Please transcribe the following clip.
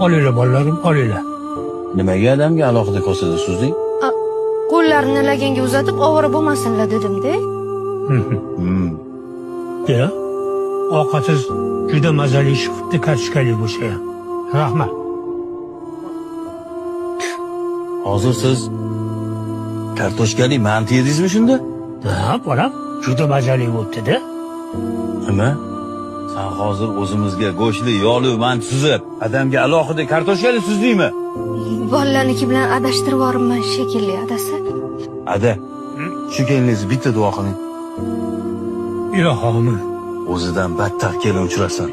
Olinglar bolalarim, olinglar. Nimaga adamga alohida kosada suzding? Qo'llarini laganga uzatib ovora bo'lmasinlar dedim-da. Ya, ovqatsiz juda mazali chiqibdi, kartoshkali bo'lsa ham. Rahmat. Hozir siz kartoshkali manti yedingizmi shunda? Ha, bolam, juda mazali bo'libdi-da. Nima? Sen hozir o'zimizga go'shtli yog'li manti suzib, adamga alohida kartoshkali suzdingmi? Bolalarniki bilan adashtirib yuboribman shekilli adasi. Ada, shu keliningizni bitta duo qiling. Ilohim. O'zidan battar kelin uchrasin.